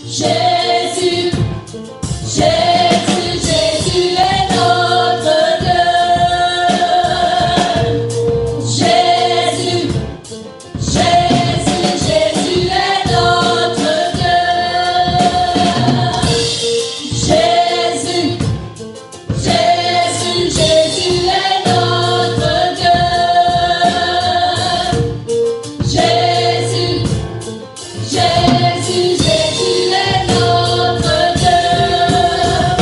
Jésus, Jésus, Jésus est notre Dieu. Jésus, Jésus, Jésus est notre Dieu. Jésus, Jésus, Jésus est notre Dieu. Jésus, Jésus, Jésus est notre Dieu.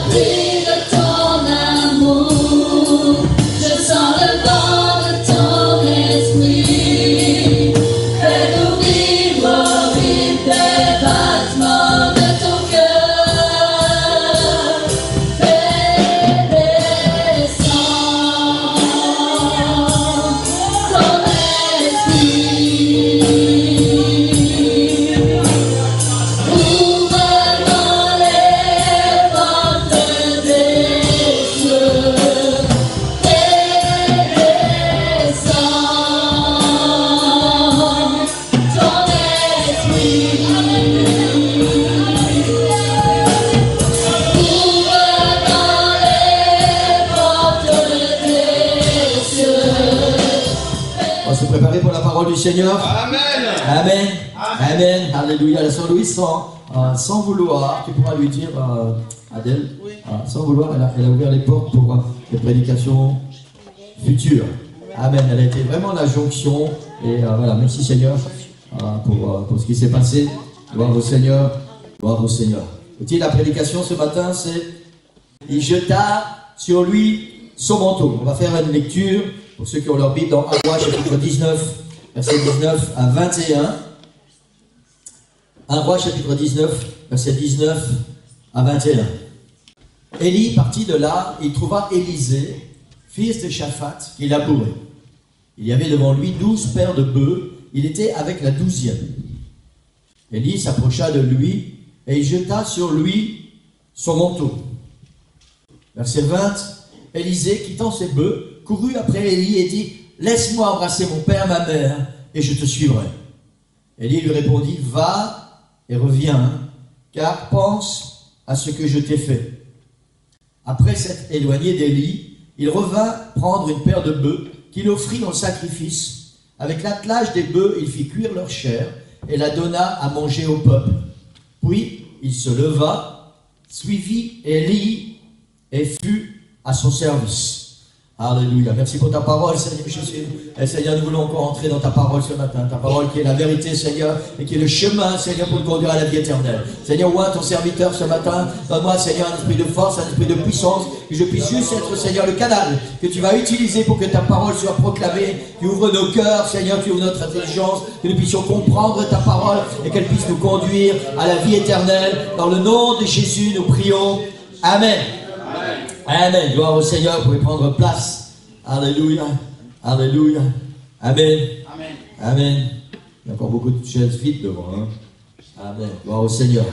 pris de ton amour, je sens le vent de ton esprit, fais-nous vivre au rythme des battements de ton cœur, fais descendre ton esprit. Ouvre-moi les portes des cieux et descends ton esprit. Ouvre-moi les portes des cieux. On va se préparer pour la parole du Seigneur. Amen. Amen. Amen. Alléluia. La sœur Louise, sans vouloir, tu pourras lui dire, Adèle, sans vouloir, elle a ouvert les portes pour les prédications futures. Amen. Elle a été vraiment la jonction. Et voilà, merci Seigneur pour ce qui s'est passé. Gloire au Seigneur. Gloire au Seigneur. Et la prédication ce matin, c'est il jeta sur lui son manteau. On va faire une lecture pour ceux qui ont leur Bible dans 1 Roi chapitre 19, verset 19 à 21. 1 Roi chapitre 19, verset 19 à 21. Élie partit de là, il trouva Élisée, fils de Shaphat, qui labourait. Il y avait devant lui 12 paires de bœufs, il était avec la 12e. Élie s'approcha de lui et il jeta sur lui son manteau. Verset 20, Élisée, quittant ses bœufs, courut après Élie et dit, « Laisse-moi embrasser mon père, ma mère, et je te suivrai. » Élie lui répondit, « Va et reviens, car pense à ce que je t'ai fait. » Après s'être éloigné d'Élie, il revint prendre une paire de bœufs qu'il offrit en sacrifice. Avec l'attelage des bœufs, il fit cuire leur chair et la donna à manger au peuple. Puis il se leva, suivit Élie et fut à son service. Alléluia. Merci pour ta parole, Seigneur Jésus. Et Seigneur, nous voulons encore entrer dans ta parole ce matin. Ta parole qui est la vérité, Seigneur, et qui est le chemin, Seigneur, pour nous conduire à la vie éternelle. Seigneur, ouvre ton serviteur ce matin. Donne-moi, Seigneur, un esprit de force, un esprit de puissance, que je puisse juste être, Seigneur, le canal que tu vas utiliser pour que ta parole soit proclamée. Tu ouvres nos cœurs, Seigneur, tu ouvres notre intelligence, que nous puissions comprendre ta parole et qu'elle puisse nous conduire à la vie éternelle. Dans le nom de Jésus, nous prions. Amen. Amen. Gloire au Seigneur, vous pouvez prendre place. Alléluia. Alléluia. Amen. Amen. Amen. Il y a encore beaucoup de chaises vides devant. Hein? Amen. Gloire au Seigneur.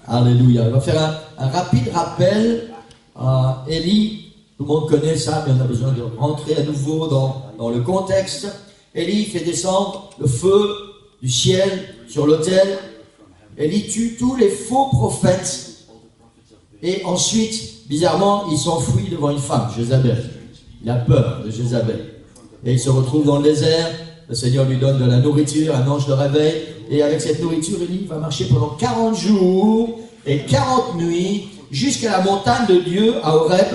Alléluia. On va faire un rapide rappel. Élie, tout le monde connaît ça, mais on a besoin de rentrer à nouveau dans le contexte. Élie fait descendre le feu du ciel sur l'autel. Élie tue tous les faux prophètes. Et ensuite, bizarrement, il s'enfuit devant une femme, Jézabel. Il a peur de Jézabel. Et il se retrouve dans le désert. Le Seigneur lui donne de la nourriture, un ange le réveille. Et avec cette nourriture, Élie va marcher pendant 40 jours et 40 nuits jusqu'à la montagne de Dieu à Horeb.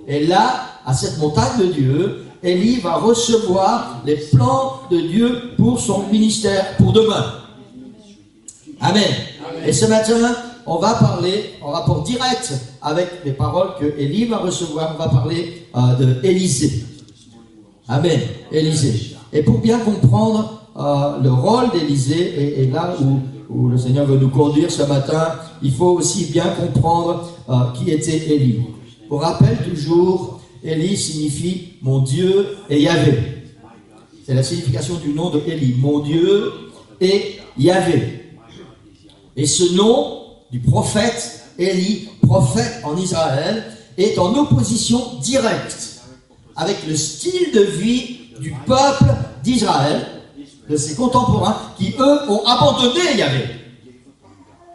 Et là, à cette montagne de Dieu, Élie va recevoir les plans de Dieu pour son ministère, pour demain. Amen. Et ce matin, on va parler en rapport direct avec les paroles que Élie va recevoir. On va parler de Élisée. Amen. Élisée. Et pour bien comprendre le rôle d'Élisée, et là où le Seigneur veut nous conduire ce matin, il faut aussi bien comprendre qui était Élie. Pour rappel toujours, Élie signifie mon Dieu et Yahvé. C'est la signification du nom de Élie, mon Dieu et Yahvé. Et ce nom du prophète Élie, prophète en Israël, est en opposition directe avec le style de vie du peuple d'Israël, de ses contemporains, qui eux ont abandonné Yahvé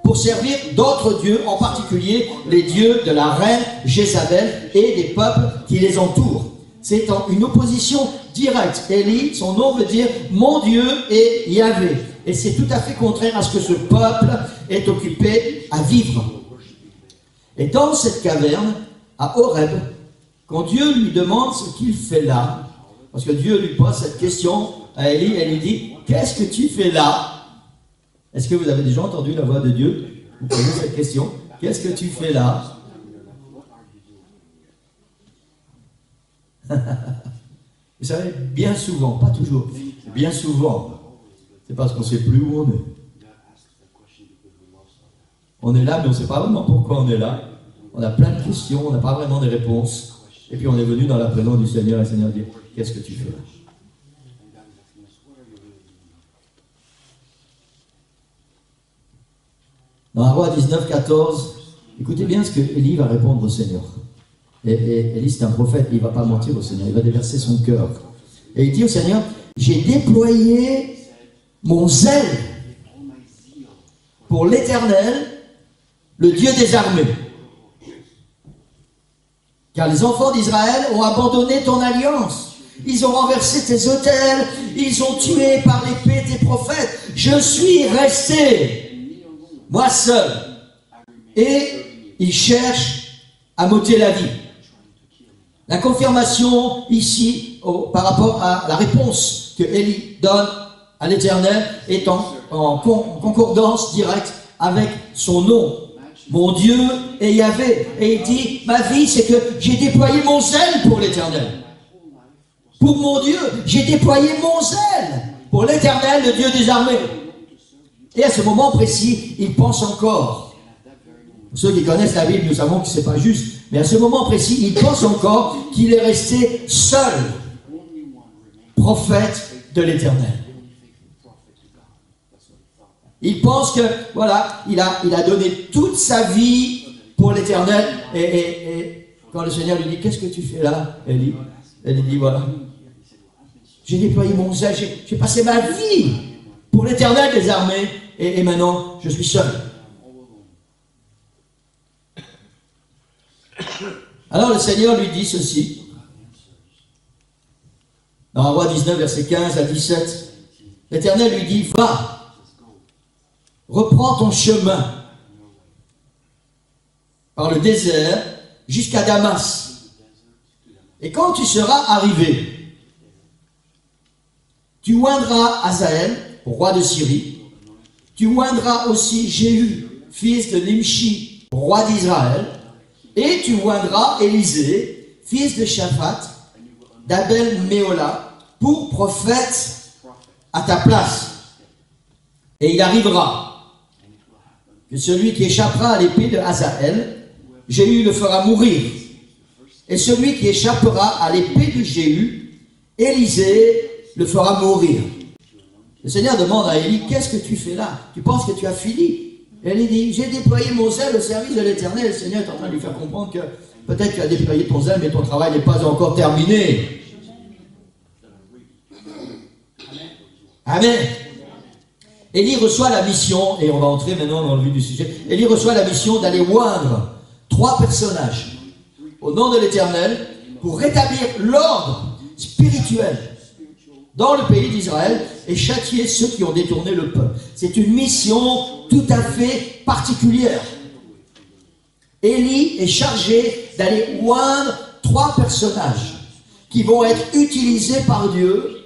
pour servir d'autres dieux, en particulier les dieux de la reine Jézabel et des peuples qui les entourent. C'est une opposition directe. Élie, son nom veut dire mon Dieu et Yahvé. Et c'est tout à fait contraire à ce que ce peuple est occupé à vivre. Et dans cette caverne, à Horeb, quand Dieu lui demande ce qu'il fait là, parce que Dieu lui pose cette question à Élie, elle lui dit, qu'est-ce que tu fais là? Est-ce que vous avez déjà entendu la voix de Dieu? Vous posez cette question, qu'est-ce que tu fais là? Vous savez, bien souvent, pas toujours, bien souvent, c'est parce qu'on ne sait plus où on est. On est là, mais on ne sait pas vraiment pourquoi on est là. On a plein de questions, on n'a pas vraiment de réponses. Et puis on est venu dans la présence du Seigneur, et le Seigneur dit, qu'est-ce que tu fais là? Dans 1 Roi 19, 14, écoutez bien ce que Élie va répondre au Seigneur. Et Élie, c'est un prophète, il ne va pas mentir au Seigneur, il va déverser son cœur. Et il dit au Seigneur, j'ai déployé mon zèle pour l'Éternel, le Dieu des armées. Car les enfants d'Israël ont abandonné ton alliance. Ils ont renversé tes autels, ils ont tué par l'épée tes prophètes. Je suis resté, moi seul. Et ils cherchent à m'ôter la vie. La confirmation ici, par rapport à la réponse que Élie donne à l'Éternel, est en concordance directe avec son nom. Mon Dieu est Yahvé. Et il dit, ma vie, c'est que j'ai déployé mon zèle pour l'Éternel. Pour mon Dieu, j'ai déployé mon zèle pour l'Éternel, le Dieu des armées. Et à ce moment précis, il pense encore. Pour ceux qui connaissent la Bible, nous savons que ce n'est pas juste. Mais à ce moment précis, il pense encore qu'il est resté seul, prophète de l'Éternel. Il pense que, voilà, il a donné toute sa vie pour l'Éternel. Et quand le Seigneur lui dit, qu'est-ce que tu fais là, Élie? Elle dit, voilà, j'ai déployé mon zèle, j'ai passé ma vie pour l'Éternel des armées, et maintenant, je suis seul. Alors le Seigneur lui dit ceci, dans 1 Roi 19, versets 15 à 17, l'Éternel lui dit, va, reprends ton chemin par le désert jusqu'à Damas. Et quand tu seras arrivé, tu oindras Hazaël, roi de Syrie. Tu oindras aussi Jéhu, fils de Nimshi, roi d'Israël. Et tu oindras Élisée, fils de Shaphat, d'Abel Méola, pour prophète à ta place. Et il arrivera que celui qui échappera à l'épée de Hazaël, Jéhu le fera mourir. Et celui qui échappera à l'épée de Jéhu, Élisée le fera mourir. Le Seigneur demande à Élie, qu'est-ce que tu fais là? Tu penses que tu as fini? Et Élie dit, j'ai déployé mon zèle au service de l'Éternel. Le Seigneur est en train de lui faire comprendre que peut-être tu as déployé ton zèle, mais ton travail n'est pas encore terminé. Amen. Élie reçoit la mission, et on va entrer maintenant dans le vif du sujet, Élie reçoit la mission d'aller oindre 3 personnages au nom de l'Éternel pour rétablir l'ordre spirituel dans le pays d'Israël et châtier ceux qui ont détourné le peuple. C'est une mission tout à fait particulière. Élie est chargé d'aller oindre 3 personnages qui vont être utilisés par Dieu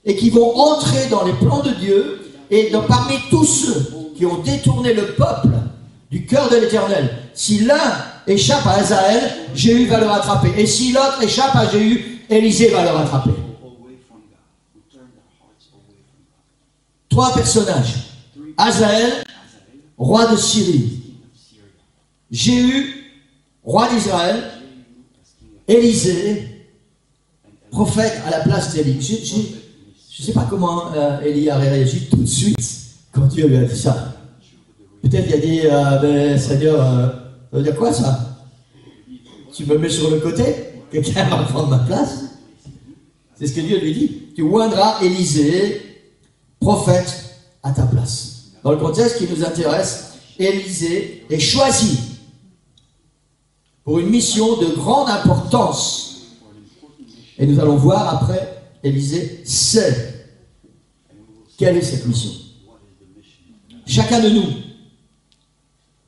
et qui vont entrer dans les plans de Dieu. Et parmi tous ceux qui ont détourné le peuple du cœur de l'Éternel, si l'un échappe à Hazaël, Jéhu va le rattraper. Et si l'autre échappe à Jéhu, Élisée va le rattraper. 3 personnages. Hazaël, roi de Syrie. Jéhu, roi d'Israël. Élisée, prophète à la place d'Élie. Je ne sais pas comment Élie a réagi tout de suite quand Dieu lui a dit ça. Peut-être il a dit, ben, Seigneur, ça veut dire quoi ça? Tu me mets sur le côté? Quelqu'un va prendre ma place? C'est ce que Dieu lui dit. Tu oindras Élisée, prophète, à ta place. Dans le contexte qui nous intéresse, Élisée est choisi pour une mission de grande importance. Et nous allons voir après, Élisée sait quelle est cette mission. Chacun de nous,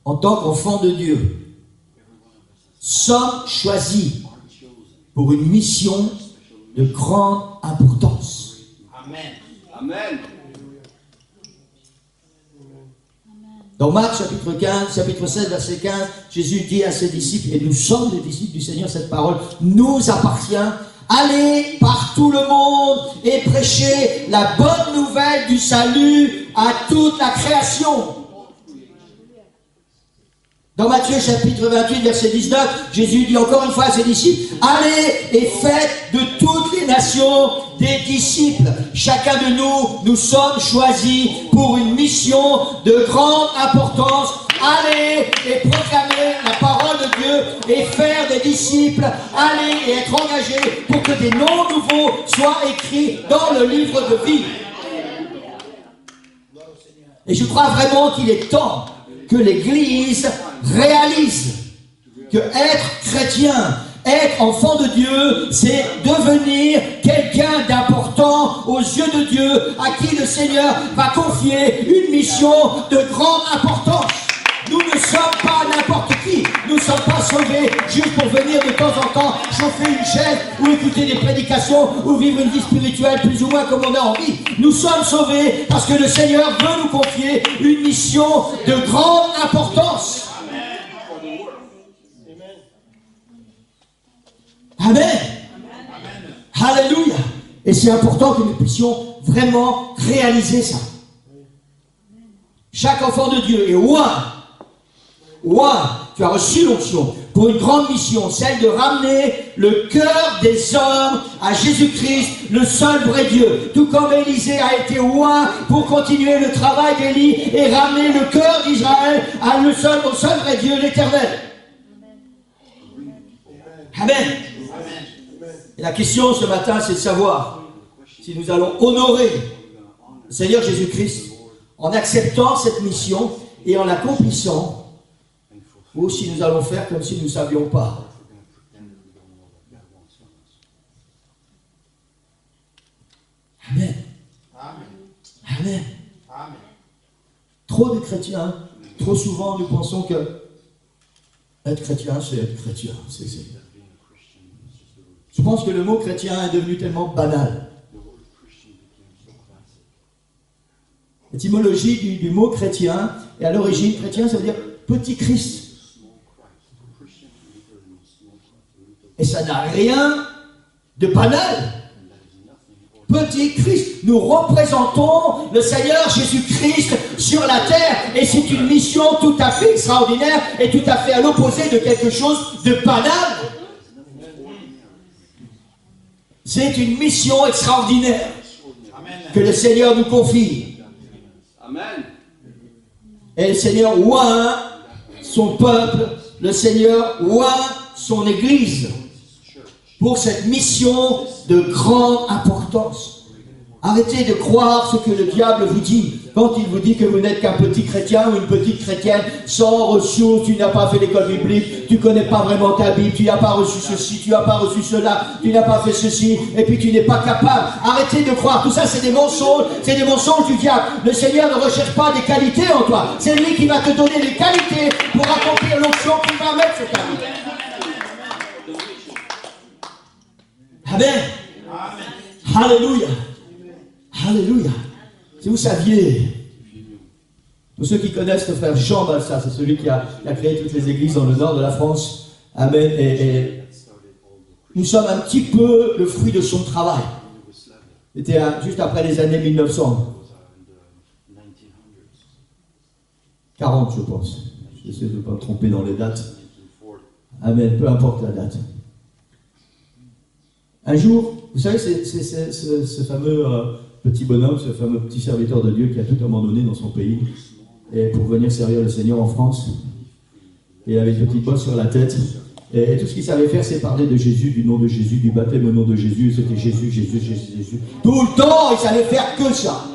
en tant qu'enfant de Dieu, sommes choisis pour une mission de grande importance. Amen. Amen. Dans Marc chapitre 15, chapitre 16, verset 15, Jésus dit à ses disciples, et nous sommes les disciples du Seigneur, cette parole nous appartient allez par tout le monde et prêchez la bonne nouvelle du salut à toute la création. Dans Matthieu chapitre 28, verset 19, Jésus dit encore une fois à ses disciples, allez et faites de toutes les nations des disciples. Chacun de nous sommes choisis pour une mission de grande importance. Allez et proclamer la parole de Dieu et faire des disciples. Allez et être engagés pour que des noms nouveaux soient écrits dans le livre de vie. Et je crois vraiment qu'il est temps que l'Église réalise que être chrétien, être enfant de Dieu, c'est devenir quelqu'un d'important aux yeux de Dieu, à qui le Seigneur va confier une mission de grande importance. Nous ne sommes pas n'importe qui. Nous ne sommes pas sauvés juste pour venir de temps en temps chauffer une chaise ou écouter des prédications ou vivre une vie spirituelle plus ou moins comme on a envie. Nous sommes sauvés parce que le Seigneur veut nous confier une mission de grande importance. Amen. Alléluia. Et c'est important que nous puissions vraiment réaliser ça. Chaque enfant de Dieu est tu as reçu l'onction pour une grande mission, celle de ramener le cœur des hommes à Jésus-Christ, le seul vrai Dieu. Tout comme Élisée a été oint pour continuer le travail d'Élie et ramener le cœur d'Israël au seul vrai Dieu, l'Éternel. Amen. Et la question ce matin, c'est de savoir si nous allons honorer le Seigneur Jésus-Christ en acceptant cette mission et en l'accomplissant, ou si nous allons faire comme si nous ne savions pas. Amen. Amen. Trop de chrétiens, trop souvent nous pensons que être chrétien, c'est être chrétien. Je pense que le mot chrétien est devenu tellement banal. L'étymologie du mot chrétien, et à l'origine, chrétien, ça veut dire petit Christ. Et ça n'a rien de banal. Petit Christ, nous représentons le Seigneur Jésus-Christ sur la terre. Et c'est une mission tout à fait extraordinaire et tout à fait à l'opposé de quelque chose de banal. C'est une mission extraordinaire que le Seigneur nous confie. Amen. Et le Seigneur oint son peuple, le Seigneur oint son Église pour cette mission de grande importance. Arrêtez de croire ce que le diable vous dit. Quand il vous dit que vous n'êtes qu'un petit chrétien ou une petite chrétienne sans ressources, tu n'as pas fait l'école biblique, tu ne connais pas vraiment ta Bible, tu n'as pas reçu ceci, tu n'as pas reçu cela, tu n'as pas fait ceci, et puis tu n'es pas capable. Arrêtez de croire. Tout ça, c'est des mensonges du diable. Le Seigneur ne recherche pas des qualités en toi. C'est lui qui va te donner les qualités pour accomplir l'onction qu'il va mettre sur ta vie. Amen. Alléluia. Alléluia. Si vous saviez, pour ceux qui connaissent le frère Jean Balsa, c'est celui qui a créé toutes les églises dans le nord de la France. Amen. Et nous sommes un petit peu le fruit de son travail. C'était juste après les années 1900. 40, je pense. J'essaie de ne pas me tromper dans les dates. Amen. Peu importe la date. Un jour, vous savez, c'est ce fameux petit bonhomme, ce fameux petit serviteur de Dieu qui a tout abandonné dans son pays et pour venir servir le Seigneur en France. Et il avait une petite bosse sur la tête. Et tout ce qu'il savait faire, c'est parler de Jésus, du nom de Jésus, du baptême au nom de Jésus. C'était Jésus, Jésus, Jésus, Jésus. Tout le temps, il savait faire que ça.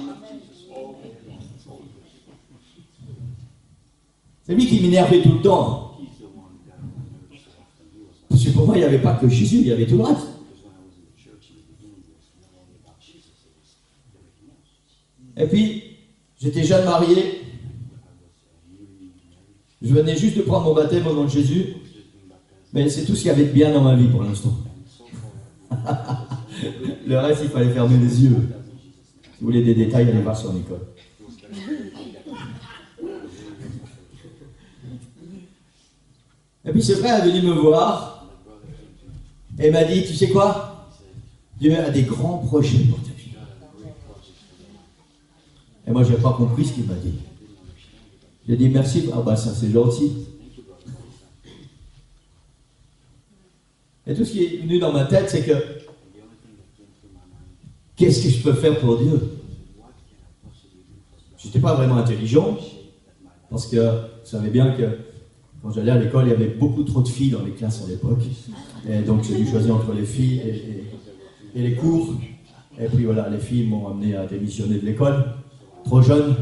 C'est lui qui m'énervait tout le temps. Parce que pour moi, il n'y avait pas que Jésus, il y avait tout le reste. Et puis, j'étais jeune marié. Je venais juste de prendre mon baptême au nom de Jésus. Mais c'est tout ce qu'il y avait de bien dans ma vie pour l'instant. Le reste, il fallait fermer les yeux. Si vous voulez des détails, allez voir sur Nicole. Et puis ce frère est venu me voir et m'a dit, tu sais quoi? Dieu a des grands projets pour ta vie. Et moi, je n'ai pas compris ce qu'il m'a dit. J'ai dit merci, ah bah ça c'est gentil. Et tout ce qui est venu dans ma tête, c'est que qu'est-ce que je peux faire pour Dieu? Je n'étais pas vraiment intelligent, parce que vous savez bien que quand j'allais à l'école, il y avait beaucoup trop de filles dans les classes à l'époque. Et donc j'ai dû choisir entre les filles et les cours. Et puis voilà, les filles m'ont amené à démissionner de l'école, trop jeune.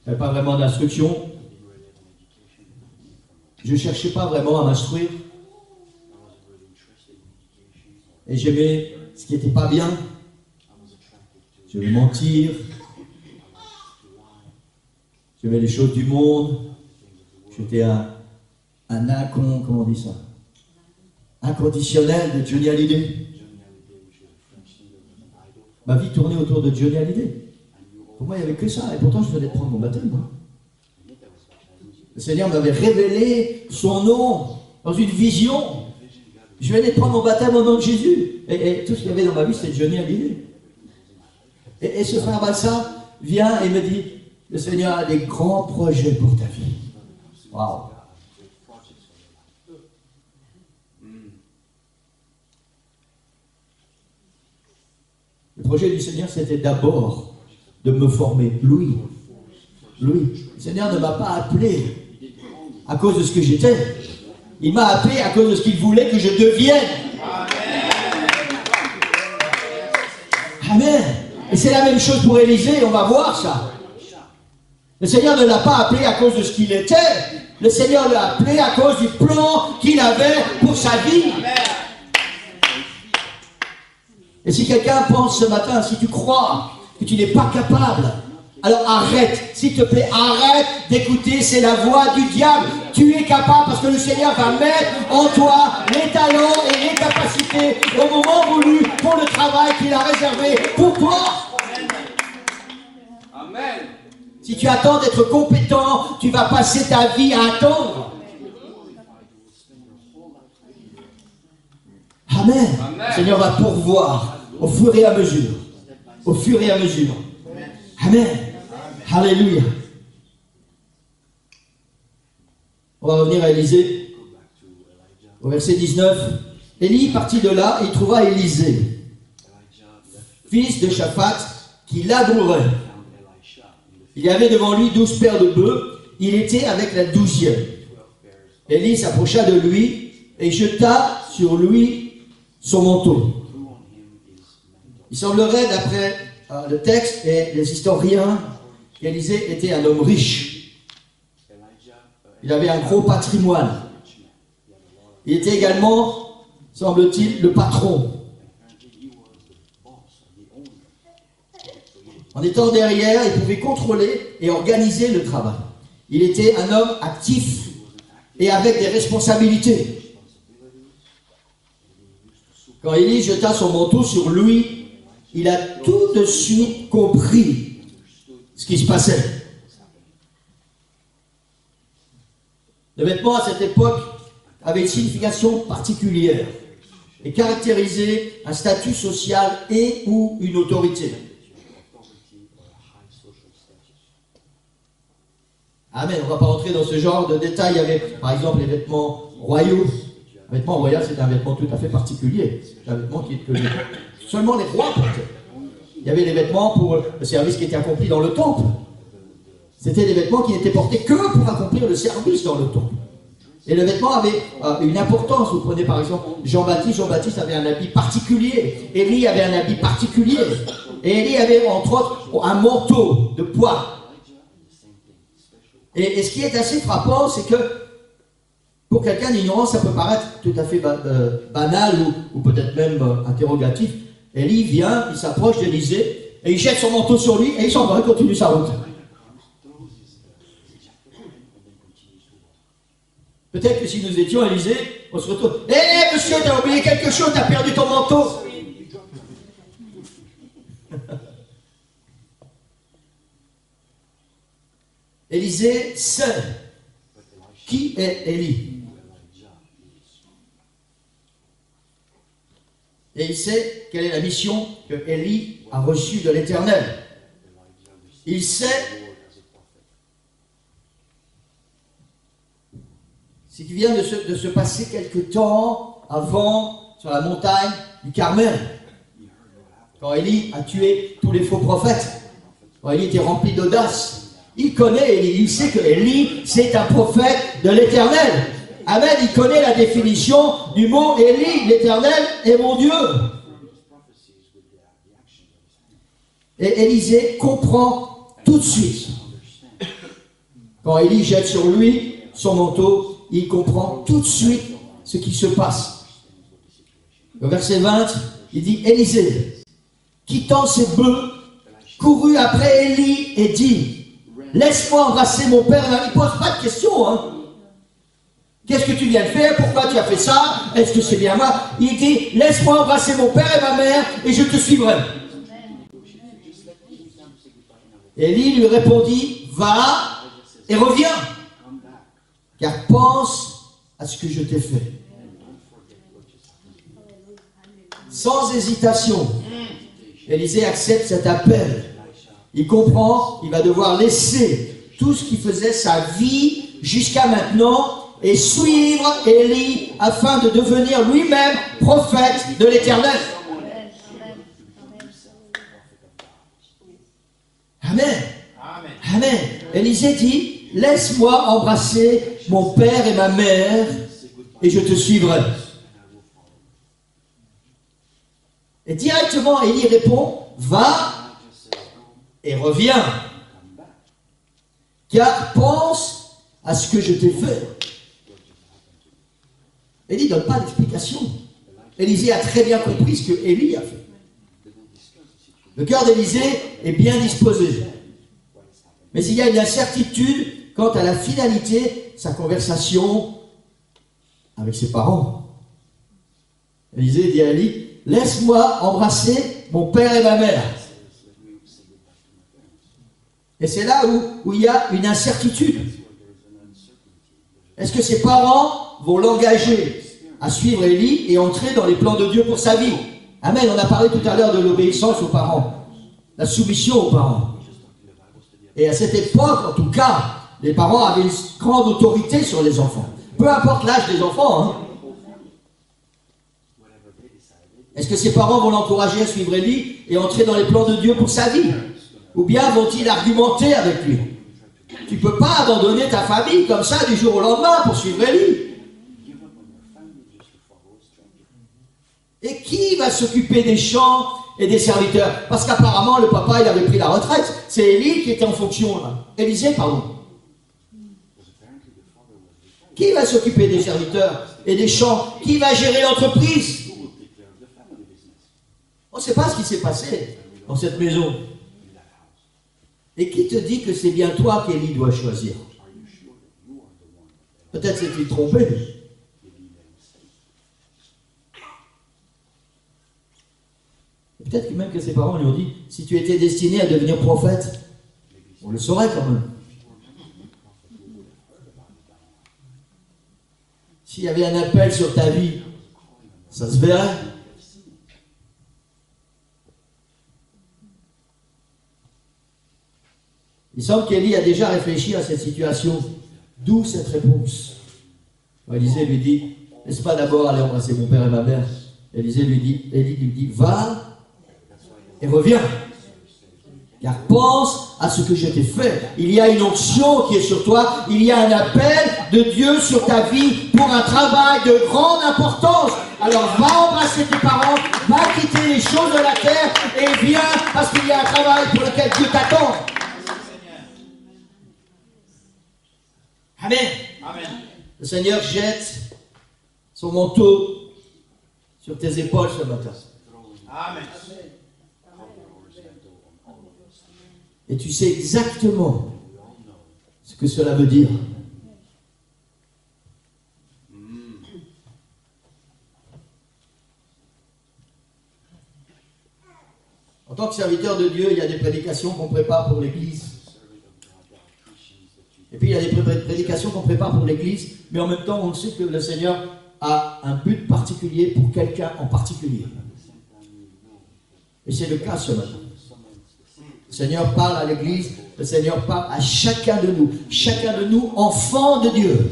Il n'y avait pas vraiment d'instruction. Je ne cherchais pas vraiment à m'instruire. Et j'aimais ce qui n'était pas bien. J'aimais mentir. J'aimais les choses du monde. J'étais un comment on dit ça? Inconditionnel de Johnny Hallyday. Ma vie tournait autour de Johnny Hallyday. Pour moi, il n'y avait que ça. Et pourtant, je venais de prendre mon baptême. Moi. Le Seigneur m'avait révélé son nom dans une vision. Je venais de prendre mon baptême au nom de Jésus. Et tout ce qu'il y avait dans ma vie, c'était Johnny Hallyday. Et ce frère Balsa vient et me dit, le Seigneur a des grands projets pour ta vie. Waouh. Le projet du Seigneur, c'était d'abord de me former. Louis. Le Seigneur ne m'a pas appelé à cause de ce que j'étais. Il m'a appelé à cause de ce qu'il voulait que je devienne. Amen. Et c'est la même chose pour Élisée, on va voir ça. Le Seigneur ne l'a pas appelé à cause de ce qu'il était. Le Seigneur l'a appelé à cause du plan qu'il avait pour sa vie. Et si quelqu'un pense ce matin, si tu crois que tu n'es pas capable, alors arrête, s'il te plaît, arrête d'écouter, c'est la voix du diable. Tu es capable parce que le Seigneur va mettre en toi les talents et les capacités au moment voulu pour le travail qu'il a réservé pour toi. Amen. Si tu attends d'être compétent, tu vas passer ta vie à attendre. Amen. Amen. Le Seigneur va pourvoir au fur et à mesure. Au fur et à mesure. Amen. Alléluia. On va revenir à Élisée. Au verset 19. Élie partit de là et il trouva Élisée, fils de Shaphat, qui labourait. Il y avait devant lui 12 paires de bœufs. Il était avec la 12e. Élie s'approcha de lui et jeta sur lui son manteau. Il semblerait, d'après le texte et les historiens, qu'Élisée était un homme riche. Il avait un gros patrimoine. Il était également, semble-t-il, le patron. En étant derrière, il pouvait contrôler et organiser le travail. Il était un homme actif et avec des responsabilités. Quand Élie jeta son manteau sur lui, il a tout de suite compris ce qui se passait. Le vêtement à cette époque avait une signification particulière et caractérisait un statut social et ou une autorité. Amen. On ne va pas rentrer dans ce genre de détails. Il y avait par exemple les vêtements royaux. Un vêtement royal, c'est un vêtement tout à fait particulier. C'est un vêtement que seulement les rois portaient. Il y avait les vêtements pour le service qui était accompli dans le temple. C'était des vêtements qui n'étaient portés que pour accomplir le service dans le temple. Et le vêtement avait une importance. Vous prenez par exemple Jean-Baptiste. Jean-Baptiste avait un habit particulier. Élie avait un habit particulier. Et Élie avait entre autres un manteau de poids. Et ce qui est assez frappant, c'est que pour quelqu'un d'ignorant, ça peut paraître tout à fait banal ou peut-être même interrogatif. Élie vient, il s'approche d'Élisée et il jette son manteau sur lui et il s'en va, il continue sa route. Peut-être que si nous étions Élisée, on se retrouve. Hé monsieur, t'as oublié quelque chose, t'as perdu ton manteau. Élisée sait qui est Élie. Et il sait quelle est la mission que Élie a reçue de l'Éternel. Il sait ce qui vient de se passer quelque temps avant sur la montagne du Carmel. Quand Élie a tué tous les faux prophètes. Quand Élie était rempli d'audace. Il connaît Élie, il sait que Élie, c'est un prophète de l'Éternel. Amen, il connaît la définition du mot Élie, l'Éternel est mon Dieu. Et Élisée comprend tout de suite. Quand Élie jette sur lui son manteau, il comprend tout de suite ce qui se passe. Le verset 20, il dit, Élisée, quittant ses bœufs, courut après Élie et dit, laisse-moi embrasser mon père. Il ne pose pas de questions. Hein. Qu'est-ce que tu viens de faire? Pourquoi tu as fait ça? Est-ce que c'est bien moi? Il dit, laisse-moi embrasser mon père et ma mère et je te suivrai. Élie lui répondit, va et reviens, car pense à ce que je t'ai fait. Sans hésitation, Élisée accepte cet appel. Il comprend qu'il va devoir laisser tout ce qui faisait sa vie jusqu'à maintenant et suivre Élie afin de devenir lui-même prophète de l'Éternel. Amen. Amen. Élisée dit, laisse-moi embrasser mon père et ma mère et je te suivrai. Et directement Élie répond, va et reviens, car pense à ce que je t'ai fait. Élie ne donne pas d'explication. Élisée a très bien compris ce que Élie a fait. Le cœur d'Élisée est bien disposé. Mais il y a une incertitude quant à la finalité de sa conversation avec ses parents. Élisée dit à Élie, laisse-moi embrasser mon père et ma mère. Et c'est là où il y a une incertitude. Est-ce que ses parents vont l'engager à suivre Élie et entrer dans les plans de Dieu pour sa vie? Amen. On a parlé tout à l'heure de l'obéissance aux parents, la soumission aux parents. Et à cette époque, en tout cas, les parents avaient une grande autorité sur les enfants. Peu importe l'âge des enfants. Hein. Est-ce que ses parents vont l'encourager à suivre Élie et entrer dans les plans de Dieu pour sa vie? Ou bien vont-ils argumenter avec lui? Tu ne peux pas abandonner ta famille comme ça du jour au lendemain pour suivre Élie. Et qui va s'occuper des champs et des serviteurs? Parce qu'apparemment, le papa, il avait pris la retraite. C'est Élie qui était en fonction, là. Élisée, pardon. Qui va s'occuper des serviteurs et des champs? Qui va gérer l'entreprise? On ne sait pas ce qui s'est passé dans cette maison. Et qui te dit que c'est bien toi qu'Élie doit choisir? Peut-être s'est-il trompé. Peut-être que même que ses parents lui ont dit, si tu étais destiné à devenir prophète, on le saurait quand même. S'il y avait un appel sur ta vie, ça se verrait. Il semble qu'Élie a déjà réfléchi à cette situation. D'où cette réponse. Élisée lui dit, laisse pas d'abord aller embrasser mon père et ma mère. Élie lui dit, va et reviens. Car pense à ce que je t'ai fait. Il y a une onction qui est sur toi. Il y a un appel de Dieu sur ta vie pour un travail de grande importance. Alors va embrasser tes parents, va quitter les choses de la terre et viens parce qu'il y a un travail pour lequel Dieu t'attend. Amen. Amen. Le Seigneur jette son manteau sur tes épaules ce matin. Amen. Et tu sais exactement ce que cela veut dire. En tant que serviteur de Dieu, il y a des prédications qu'on prépare pour l'Église. Et puis il y a des prédications qu'on prépare pour l'Église, mais en même temps, on sait que le Seigneur a un but particulier pour quelqu'un en particulier. Et c'est le cas ce matin. Le Seigneur parle à l'Église, le Seigneur parle à chacun de nous, enfants de Dieu.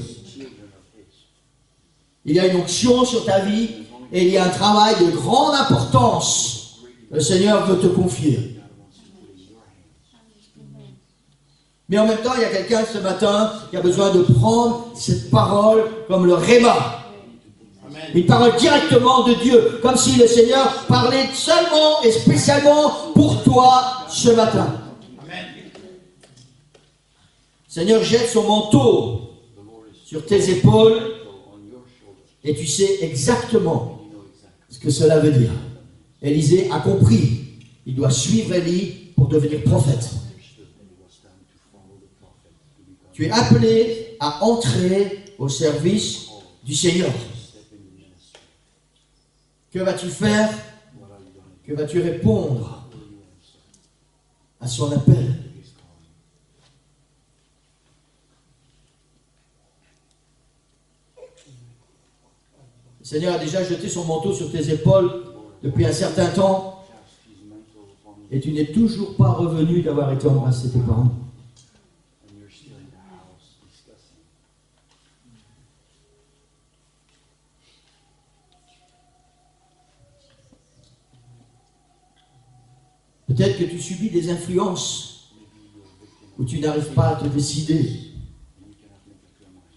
Il y a une onction sur ta vie et il y a un travail de grande importance. Le Seigneur veut te confier. Mais en même temps, il y a quelqu'un ce matin qui a besoin de prendre cette parole comme le Réma. Une parole directement de Dieu, comme si le Seigneur parlait seulement et spécialement pour toi ce matin. Amen. Le Seigneur jette son manteau sur tes épaules et tu sais exactement ce que cela veut dire. Élisée a compris, il doit suivre Élie pour devenir prophète. Tu es appelé à entrer au service du Seigneur. Que vas-tu faire? Que vas-tu répondre à son appel? Le Seigneur a déjà jeté son manteau sur tes épaules depuis un certain temps et tu n'es toujours pas revenu d'avoir été embrassé tes parents. Peut-être que tu subis des influences où tu n'arrives pas à te décider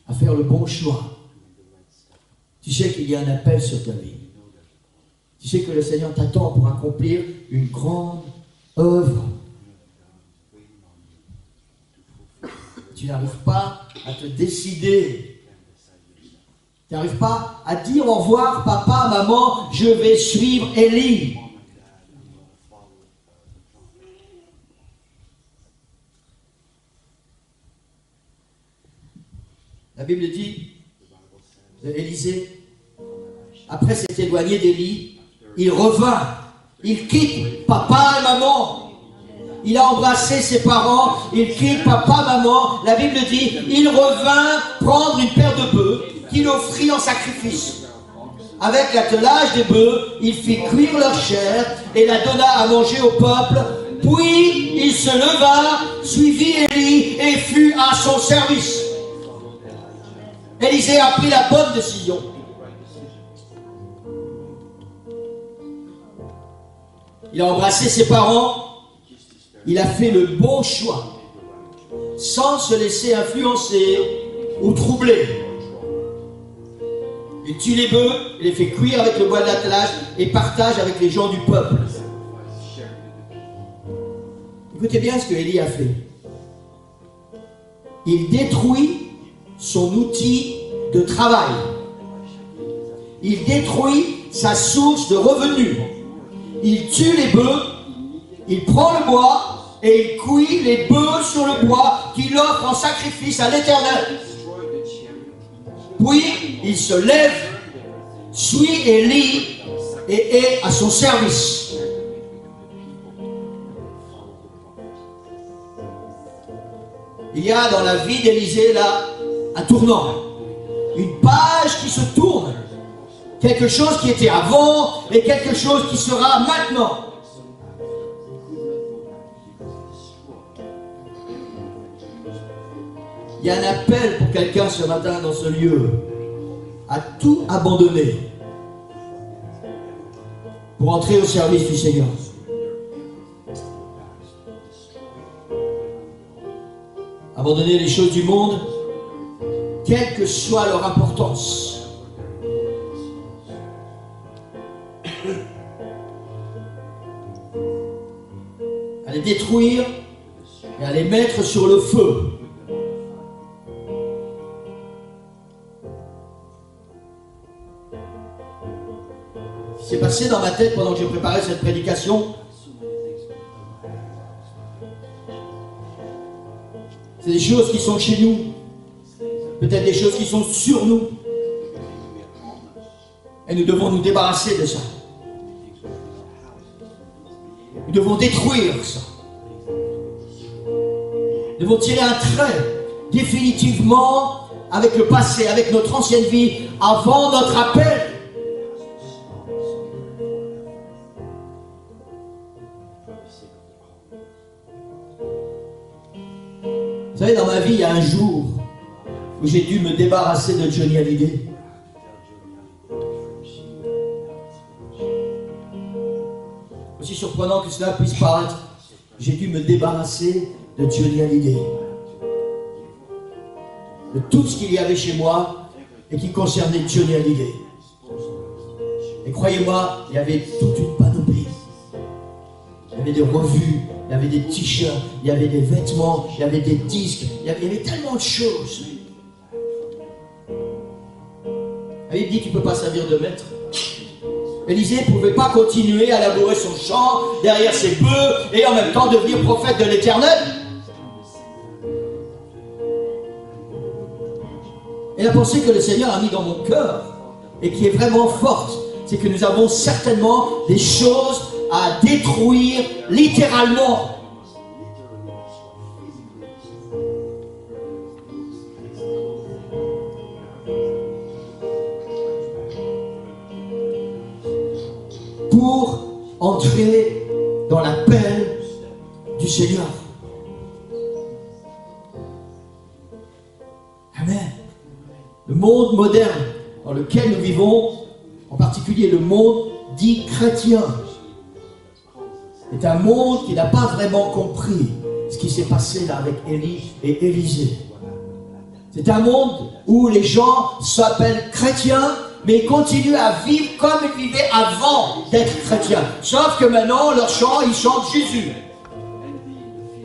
à faire le bon choix. Tu sais qu'il y a un appel sur ta vie. Tu sais que le Seigneur t'attend pour accomplir une grande œuvre. Tu n'arrives pas à te décider. Tu n'arrives pas à dire au revoir, papa, maman, je vais suivre Élie. La Bible dit, Élisée, après s'être éloigné d'Élie, il revint, il quitte papa et maman. Il a embrassé ses parents, il quitte papa, maman. La Bible dit, il revint prendre une paire de bœufs qu'il offrit en sacrifice. Avec l'attelage des bœufs, il fit cuire leur chair et la donna à manger au peuple. Puis il se leva, suivit Élie et fut à son service. Élisée a pris la bonne décision. Il a embrassé ses parents. Il a fait le bon choix, sans se laisser influencer ou troubler. Il tue les bœufs, il les fait cuire avec le bois d'attelage et partage avec les gens du peuple. Écoutez bien ce que Élie a fait. Il détruit son outil de travail. Il détruit sa source de revenus. Il tue les bœufs, il prend le bois et il cuit les bœufs sur le bois qu'il offre en sacrifice à l'Éternel. Puis il se lève, suit Élie et est à son service. Il y a dans la vie d'Élisée là un tournant, une page qui se tourne, quelque chose qui était avant et quelque chose qui sera maintenant. Il y a un appel pour quelqu'un ce matin dans ce lieu à tout abandonner pour entrer au service du Seigneur. Abandonner les choses du monde, quelle que soit leur importance. À les détruire et à les mettre sur le feu. Ce qui s'est passé dans ma tête pendant que je préparais cette prédication, c'est des choses qui sont chez nous, peut-être des choses qui sont sur nous. Et nous devons nous débarrasser de ça. Nous devons détruire ça. Nous devons tirer un trait définitivement avec le passé, avec notre ancienne vie, avant notre appel. savez, dans ma vie, il y a un jour où j'ai dû me débarrasser de Johnny Hallyday. Aussi surprenant que cela puisse paraître, j'ai dû me débarrasser de Johnny Hallyday. De tout ce qu'il y avait chez moi et qui concernait Johnny Hallyday. Et croyez-moi, il y avait toute une panoplie. Il y avait des revues, il y avait des t-shirts, il y avait des vêtements, il y avait des disques, il y avait tellement de choses. La Bible dit tu ne peux pas servir de maître. Élisée ne pouvait pas continuer à labourer son champ derrière ses bœufs et en même temps devenir prophète de l'Éternel. Et la pensée que le Seigneur a mis dans mon cœur et qui est vraiment forte, c'est que nous avons certainement des choses à détruire littéralement. Pour entrer dans l'appel du Seigneur. Amen. Le monde moderne dans lequel nous vivons, en particulier le monde dit chrétien, est un monde qui n'a pas vraiment compris ce qui s'est passé là avec Élie et Élisée. C'est un monde où les gens s'appellent chrétiens, mais ils continuent à vivre comme ils vivaient avant d'être chrétiens. Sauf que maintenant, leur chant, ils chantent Jésus.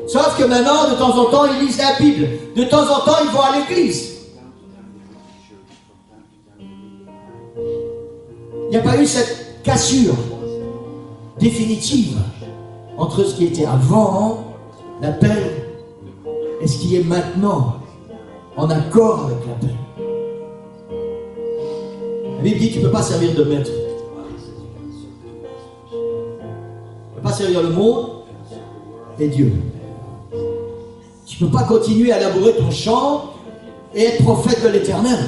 Sauf que maintenant, de temps en temps, ils lisent la Bible. De temps en temps, ils vont à l'église. Il n'y a pas eu cette cassure définitive entre ce qui était avant l'appel et ce qui est maintenant en accord avec l'appel. La Bible dit que tu ne peux pas servir de maître. Tu ne peux pas servir le monde et Dieu. Tu ne peux pas continuer à labourer ton champ et être prophète de l'Éternel.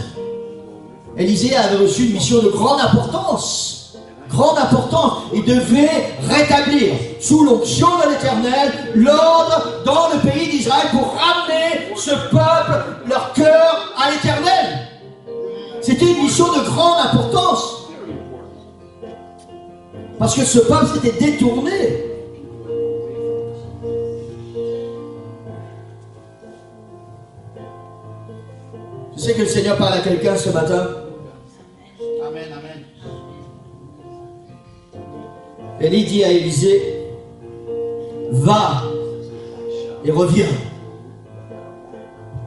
Élisée avait reçu une mission de grande importance. Grande importance. Il devait rétablir, sous l'onction de l'Éternel, l'ordre dans le pays d'Israël pour ramener ce peuple, leur cœur à l'Éternel. C'était une mission de grande importance. Parce que ce peuple s'était détourné. Je sais que le Seigneur parle à quelqu'un ce matin. Amen, amen. Élie dit à Élisée, va et reviens.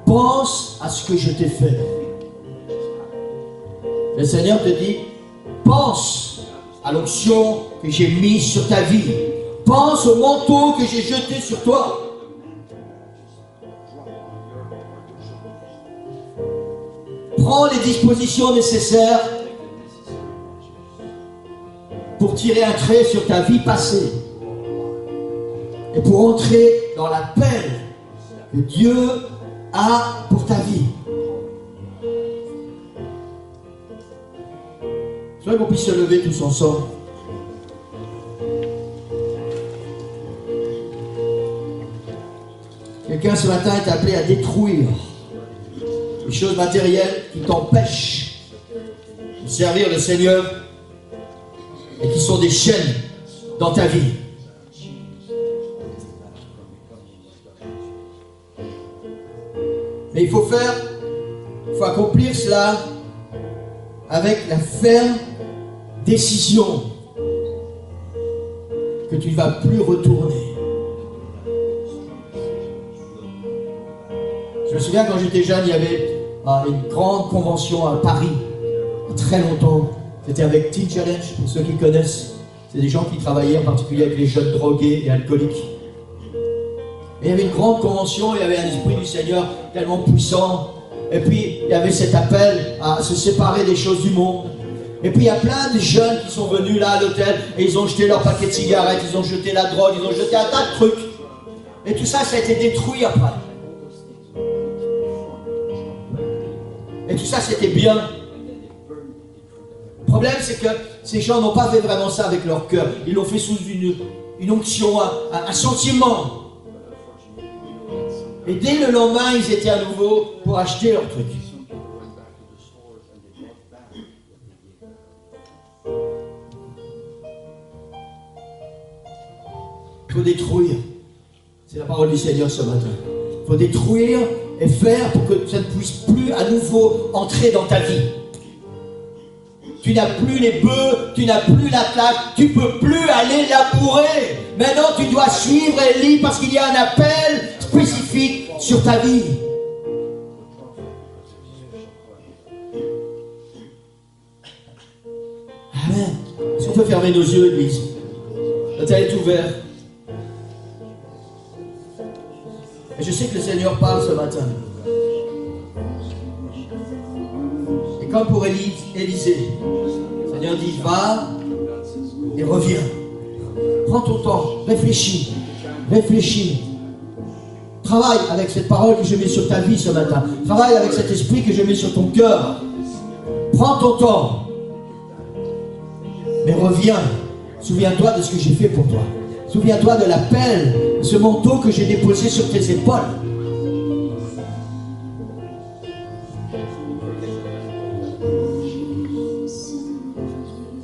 Pense à ce que je t'ai fait. Le Seigneur te dit, pense à l'onction que j'ai mise sur ta vie. Pense au manteau que j'ai jeté sur toi. Prends les dispositions nécessaires pour tirer un trait sur ta vie passée et pour entrer dans l'appel que Dieu a pour ta vie. Je voudrais qu'on puisse se lever tous ensemble. Quelqu'un ce matin est appelé à détruire les choses matérielles qui t'empêchent de servir le Seigneur et qui sont des chaînes dans ta vie. Mais il faut accomplir cela avec la ferme décision que tu ne vas plus retourner. Je me souviens quand j'étais jeune, il y avait une grande convention à Paris, il y a très longtemps. C'était avec Teen Challenge, pour ceux qui connaissent. C'est des gens qui travaillaient en particulier avec les jeunes drogués et alcooliques. Et il y avait une grande convention, il y avait un esprit du Seigneur tellement puissant. Et puis il y avait cet appel à se séparer des choses du monde. Et puis il y a plein de jeunes qui sont venus là à l'hôtel et ils ont jeté leur paquet de cigarettes, ils ont jeté la drogue, ils ont jeté un tas de trucs. Et tout ça, ça a été détruit après. Et tout ça, c'était bien. Le problème, c'est que ces gens n'ont pas fait vraiment ça avec leur cœur. Ils l'ont fait sous une onction, un sentiment. Et dès le lendemain, ils étaient à nouveau pour acheter leurs trucs. Il faut détruire. C'est la parole du Seigneur ce matin. Il faut détruire et faire pour que ça ne puisse plus à nouveau entrer dans ta vie. Tu n'as plus les bœufs, tu n'as plus l'attaque, tu ne peux plus aller labourer. Maintenant, tu dois suivre Élie parce qu'il y a un appel spécifique sur ta vie. Amen. Est-ce qu'on peut fermer nos yeux, Église? La tête est ouverte. Et je sais que le Seigneur parle ce matin. Et comme pour Élisée, le Seigneur dit, va et reviens. Prends ton temps, réfléchis, réfléchis. Travaille avec cette parole que je mets sur ta vie ce matin. Travaille avec cet esprit que je mets sur ton cœur. Prends ton temps. Mais reviens. Souviens-toi de ce que j'ai fait pour toi. Souviens-toi de l'appel, ce manteau que j'ai déposé sur tes épaules.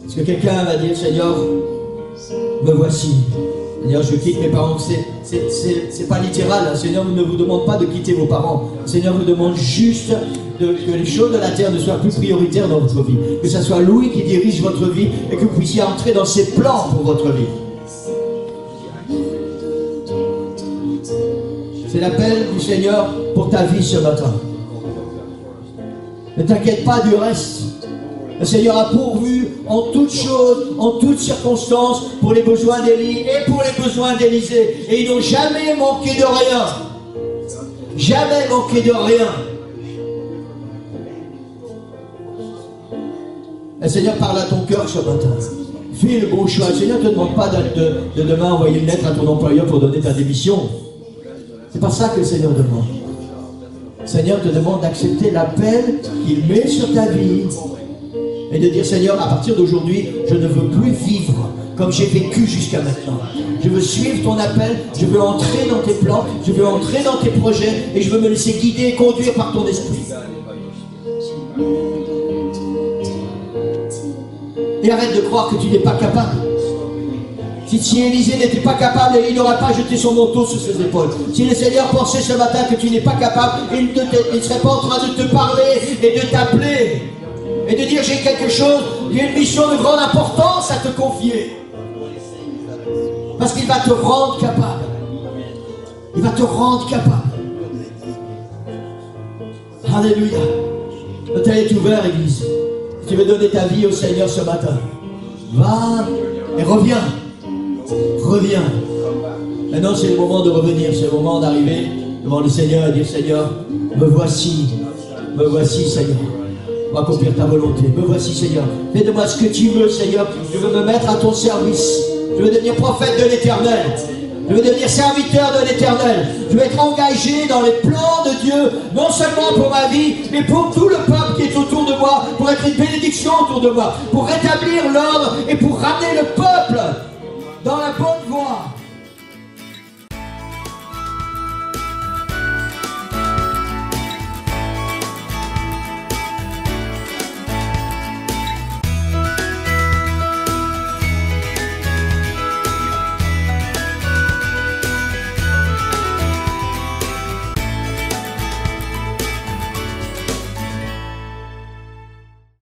Est-ce que quelqu'un va dire, Seigneur, me voici. Seigneur, je quitte mes parents. C'est pas littéral. Hein. Seigneur ne vous demande pas de quitter vos parents. Seigneur vous demande juste que les choses de la terre ne soient plus prioritaires dans votre vie. Que ce soit lui qui dirige votre vie et que vous puissiez entrer dans ses plans pour votre vie. C'est l'appel du Seigneur pour ta vie ce matin. Ne t'inquiète pas du reste. Le Seigneur a pourvu en toutes choses, en toutes circonstances, pour les besoins d'Élie et pour les besoins d'Élisée. Et ils n'ont jamais manqué de rien. Jamais manqué de rien. Le Seigneur parle à ton cœur ce matin. Fais le bon choix. Le Seigneur ne te demande pas de demain envoyer une lettre à ton employeur pour donner ta démission. C'est pas ça que le Seigneur demande. Le Seigneur te demande d'accepter l'appel qu'il met sur ta vie et de dire, Seigneur, à partir d'aujourd'hui, je ne veux plus vivre comme j'ai vécu jusqu'à maintenant. Je veux suivre ton appel, je veux entrer dans tes plans, je veux entrer dans tes projets et je veux me laisser guider et conduire par ton esprit. Et arrête de croire que tu n'es pas capable. Si Élisée n'était pas capable, il n'aurait pas jeté son manteau sur ses épaules. Si le Seigneur pensait ce matin que tu n'es pas capable, il ne serait pas en train de te parler et de t'appeler. Et de dire, j'ai quelque chose, j'ai une mission de grande importance à te confier. Parce qu'il va te rendre capable. Il va te rendre capable. Alléluia. Le terre est ouvert, Église. Si tu veux donner ta vie au Seigneur ce matin, va et reviens. Reviens. Maintenant, c'est le moment de revenir. C'est le moment d'arriver devant le Seigneur et dire, Seigneur, me voici, Seigneur. Pour accomplir ta volonté. Me voici, Seigneur. Fais de moi ce que tu veux, Seigneur. Je veux me mettre à ton service. Je veux devenir prophète de l'Éternel. Je veux devenir serviteur de l'Éternel. Je veux être engagé dans les plans de Dieu, non seulement pour ma vie, mais pour tout le peuple qui est autour de moi, pour être une bénédiction autour de moi, pour rétablir l'ordre et pour ramener le peuple dans la bonne voie.